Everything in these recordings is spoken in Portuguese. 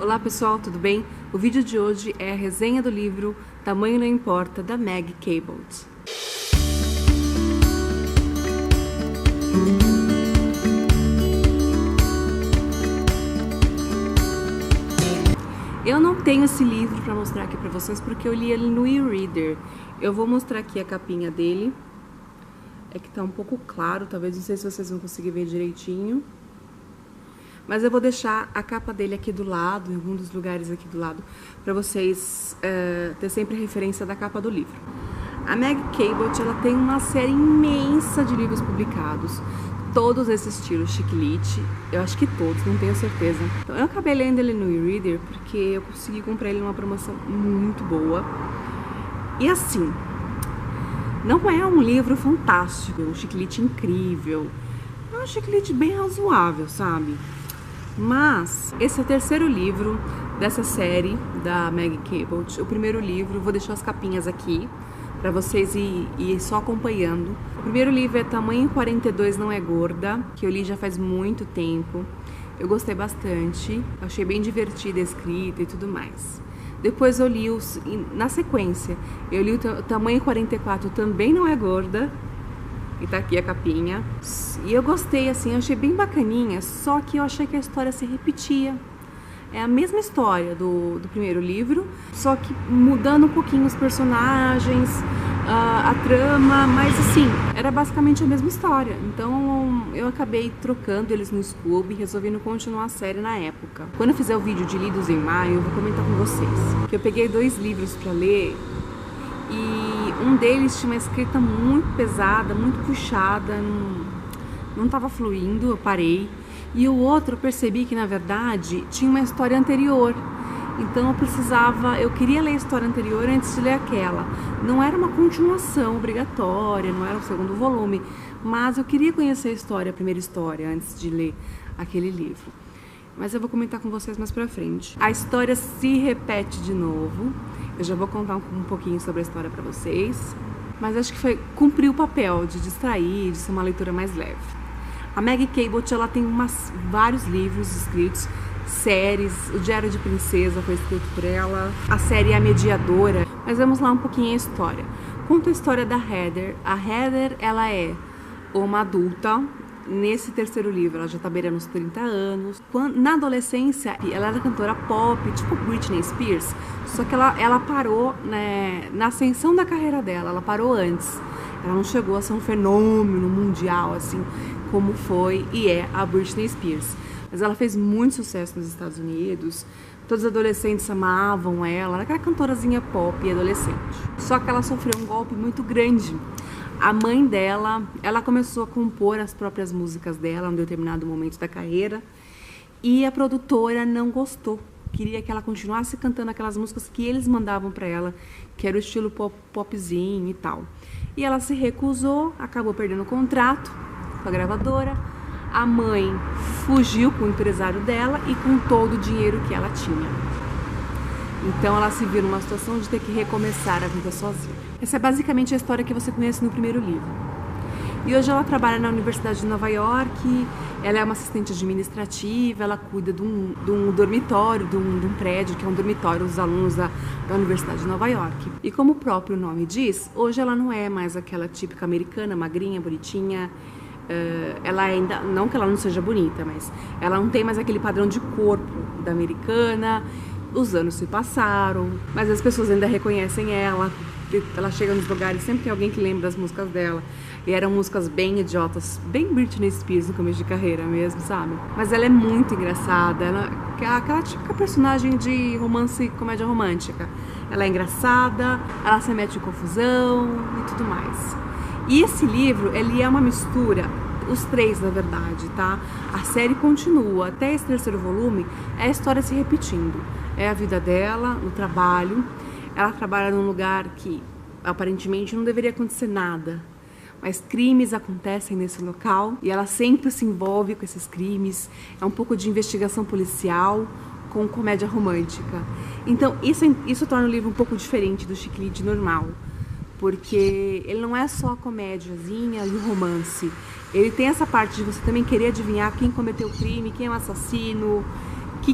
Olá pessoal, tudo bem? O vídeo de hoje é a resenha do livro Tamanho Não Importa, da Meg Cabot. Eu não tenho esse livro para mostrar aqui para vocês porque eu li ele no e-reader. Eu vou mostrar aqui a capinha dele. É que tá um pouco claro, talvez, não sei se vocês vão conseguir ver direitinho. Mas eu vou deixar a capa dele aqui do lado, em algum dos lugares aqui do lado, para vocês ter sempre a referência da capa do livro. A Meg Cabot, ela tem uma série imensa de livros publicados, todos esse estilo chiclete, eu acho que todos, não tenho certeza. Então eu acabei lendo ele no e-reader porque eu consegui comprar ele numa promoção muito boa. E assim, não é um livro fantástico, um chiclete incrível, é um chiclete bem razoável, sabe? Mas esse é o terceiro livro dessa série da Meg Cabot. O primeiro livro, vou deixar as capinhas aqui para vocês ir só acompanhando. O primeiro livro é Tamanho 42 Não É Gorda, que eu li já faz muito tempo. Eu gostei bastante, achei bem divertida a escrita e tudo mais. Depois eu li na sequência, eu li o Tamanho 44 Também Não É Gorda, e tá aqui a capinha. E eu gostei, assim, achei bem bacaninha, só que eu achei que a história se repetia. É a mesma história do primeiro livro, só que mudando um pouquinho os personagens, a trama, mas assim, era basicamente a mesma história. Então eu acabei trocando eles no Scooby, resolvendo continuar a série na época. Quando eu fizer o vídeo de lidos em maio, eu vou comentar com vocês que eu peguei 2 livros pra ler e um deles tinha uma escrita muito pesada, muito puxada, não estava fluindo, eu parei. E o outro eu percebi que na verdade tinha uma história anterior, então eu queria ler a história anterior antes de ler aquela. Não era uma continuação obrigatória, não era o segundo volume, mas eu queria conhecer a primeira história antes de ler aquele livro. Mas eu vou comentar com vocês mais pra frente. A história se repete de novo, eu já vou contar um pouquinho sobre a história pra vocês, mas acho que cumpriu o papel de distrair, de ser uma leitura mais leve. A Meg Cabot, ela tem vários livros escritos, séries, o Diário de Princesa foi escrito por ela, a série A Mediadora, mas vamos lá um pouquinho a história. Conta a história da Heather. A Heather, ela é uma adulta, nesse terceiro livro ela já tá beirando uns 30 anos. Na adolescência, ela era cantora pop, tipo Britney Spears, só que ela parou, né, na ascensão da carreira dela, ela parou antes. Ela não chegou a ser um fenômeno mundial, assim, como foi e é a Britney Spears. Mas ela fez muito sucesso nos Estados Unidos, todos os adolescentes amavam ela era cantorazinha pop e adolescente. Só que ela sofreu um golpe muito grande. A mãe dela, ela começou a compor as próprias músicas dela em um determinado momento da carreira e a produtora não gostou. Queria que ela continuasse cantando aquelas músicas que eles mandavam para ela, que era o estilo popzinho e tal. E ela se recusou, acabou perdendo o contrato com a gravadora. A mãe fugiu com o empresário dela e com todo o dinheiro que ela tinha. Então ela se viu numa situação de ter que recomeçar a vida sozinha. Essa é basicamente a história que você conhece no primeiro livro. E hoje ela trabalha na Universidade de Nova York, ela é uma assistente administrativa, ela cuida de um dormitório, de um prédio que é um dormitório dos alunos da Universidade de Nova York. E como o próprio nome diz, hoje ela não é mais aquela típica americana, magrinha, bonitinha. Ela ainda, não que ela não seja bonita, mas ela não tem mais aquele padrão de corpo da americana. Os anos se passaram, mas as pessoas ainda reconhecem ela. Ela chega nos lugares, sempre tem alguém que lembra das músicas dela. E eram músicas bem idiotas, bem Britney Spears no começo de carreira mesmo, sabe? Mas ela é muito engraçada, ela é aquela típica personagem de romance, comédia romântica. Ela é engraçada, ela se mete em confusão e tudo mais. E esse livro, ele é uma mistura, os 3 na verdade, tá? A série continua, até esse terceiro volume, é a história se repetindo. É a vida dela, no trabalho. Ela trabalha num lugar que aparentemente não deveria acontecer nada, mas crimes acontecem nesse local e ela sempre se envolve com esses crimes. É um pouco de investigação policial com comédia romântica. Então isso torna o livro um pouco diferente do chiclete normal, porque ele não é só a comédiazinha e o romance. Ele tem essa parte de você também querer adivinhar quem cometeu o crime, quem é o assassino,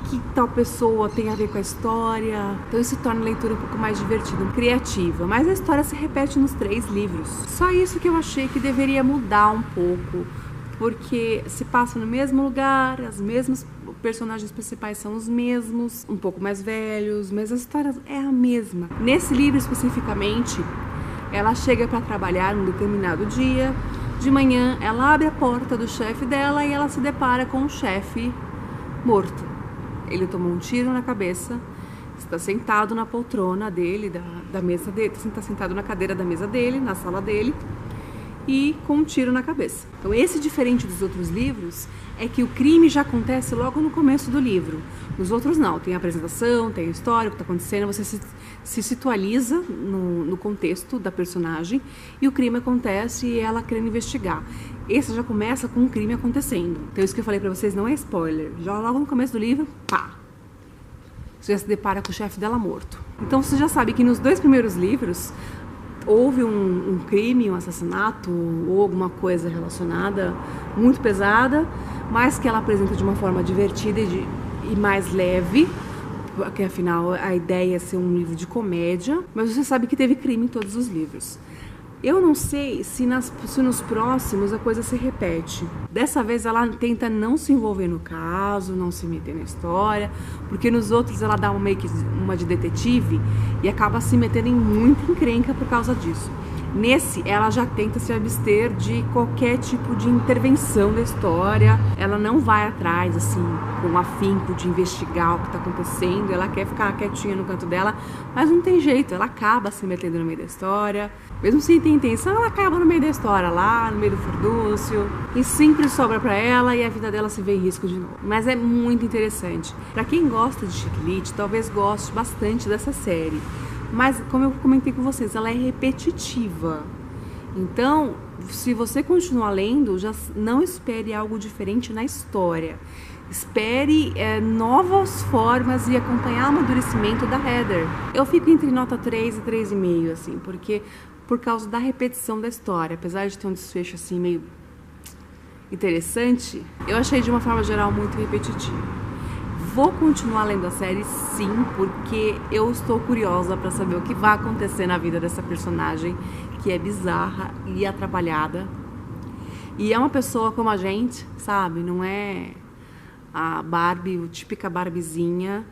que tal pessoa tem a ver com a história. Então isso torna a leitura um pouco mais divertida, criativa. Mas a história se repete nos 3 livros. Só isso que eu achei que deveria mudar um pouco, porque se passa no mesmo lugar, as mesmas personagens principais são os mesmos, um pouco mais velhos, mas a história é a mesma. Nesse livro especificamente, ela chega para trabalhar um determinado dia. De manhã, ela abre a porta do chefe dela e ela se depara com o chefe morto. Ele tomou um tiro na cabeça, está sentado na poltrona dele, da mesa dele, está sentado na cadeira da mesa dele, na sala dele, e com um tiro na cabeça. Então esse, diferente dos outros livros, é que o crime já acontece logo no começo do livro. Nos outros não, tem a apresentação, tem a história, o que está acontecendo, você se situaliza no contexto da personagem e o crime acontece e ela querendo investigar. Esse já começa com um crime acontecendo. Então isso que eu falei pra vocês não é spoiler. Já logo no começo do livro, pá! Você já se depara com o chefe dela morto. Então você já sabe que nos 2 primeiros livros houve um crime, um assassinato ou alguma coisa relacionada muito pesada, mas que ela apresenta de uma forma divertida e mais leve, porque afinal a ideia é ser um livro de comédia, mas você sabe que teve crime em todos os livros. Eu não sei se nos próximos a coisa se repete. Dessa vez ela tenta não se envolver no caso, não se meter na história, porque nos outros ela dá meio que uma de detetive e acaba se metendo em muita encrenca por causa disso. Nesse, ela já tenta se abster de qualquer tipo de intervenção da história. Ela não vai atrás, assim, com afinco de investigar o que está acontecendo. Ela quer ficar quietinha no canto dela, mas não tem jeito. Ela acaba se metendo no meio da história. Mesmo sem ter intenção, ela acaba no meio da história, lá no meio do furdúncio. E sempre sobra pra ela e a vida dela se vê em risco de novo. Mas é muito interessante. Pra quem gosta de Chick Lit, talvez goste bastante dessa série. Mas, como eu comentei com vocês, ela é repetitiva. Então, se você continuar lendo, já não espere algo diferente na história. Espere novas formas e acompanhar o amadurecimento da Heather. Eu fico entre nota 3 e 3,5, assim, porque por causa da repetição da história. Apesar de ter um desfecho assim meio interessante, eu achei de uma forma geral muito repetitivo. Vou continuar lendo a série, sim, porque eu estou curiosa para saber o que vai acontecer na vida dessa personagem, que é bizarra e atrapalhada. E é uma pessoa como a gente, sabe? Não é a Barbie, a típica Barbiezinha.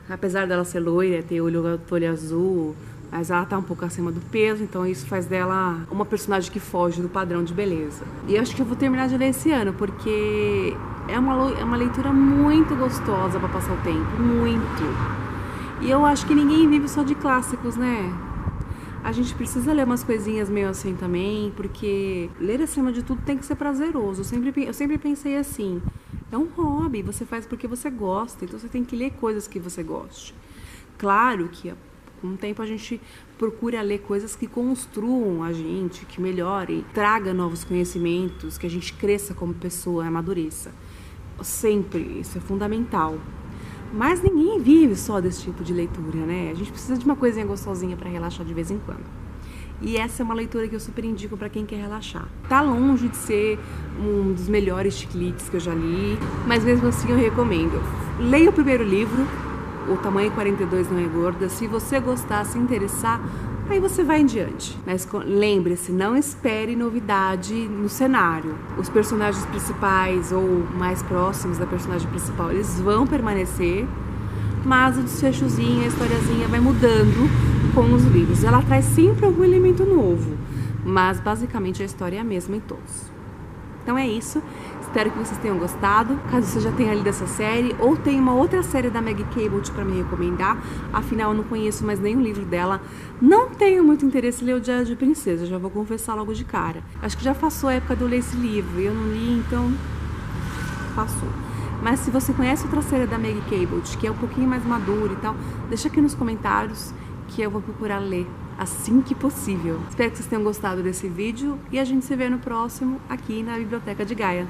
Apesar dela ser loira, ter olho azul, mas ela tá um pouco acima do peso, então isso faz dela uma personagem que foge do padrão de beleza. E eu acho que eu vou terminar de ler esse ano, porque é uma leitura muito gostosa para passar o tempo, muito. E eu acho que ninguém vive só de clássicos, né? A gente precisa ler umas coisinhas meio assim também, porque ler acima de tudo tem que ser prazeroso. Eu sempre pensei assim, é um hobby, você faz porque você gosta, então você tem que ler coisas que você goste. Claro que com o tempo a gente procura ler coisas que construam a gente, que melhorem, traga novos conhecimentos, que a gente cresça como pessoa, amadureça. Sempre, isso é fundamental. Mas ninguém vive só desse tipo de leitura, né? A gente precisa de uma coisinha gostosinha para relaxar de vez em quando. E essa é uma leitura que eu super indico para quem quer relaxar. Tá longe de ser um dos melhores Chick Lits que eu já li, mas mesmo assim eu recomendo. Leia o primeiro livro, O Tamanho 42 Não é Gorda. Se você gostar, se interessar, aí você vai em diante. Mas lembre-se, não espere novidade no cenário. Os personagens principais ou mais próximos da personagem principal, eles vão permanecer, mas o desfechozinho, a historiazinha vai mudando com os livros. Ela traz sempre algum elemento novo, mas basicamente a história é a mesma em todos. Então é isso. Espero que vocês tenham gostado. Caso você já tenha lido essa série ou tenha uma outra série da Meg Cabot para me recomendar, afinal eu não conheço mais nenhum livro dela, não tenho muito interesse em ler o Diário de Princesa, já vou confessar logo de cara. Acho que já passou a época de eu ler esse livro e eu não li, então passou. Mas se você conhece outra série da Meg Cabot, que é um pouquinho mais madura e tal, deixa aqui nos comentários que eu vou procurar ler assim que possível. Espero que vocês tenham gostado desse vídeo e a gente se vê no próximo aqui na Biblioteca de Gaia.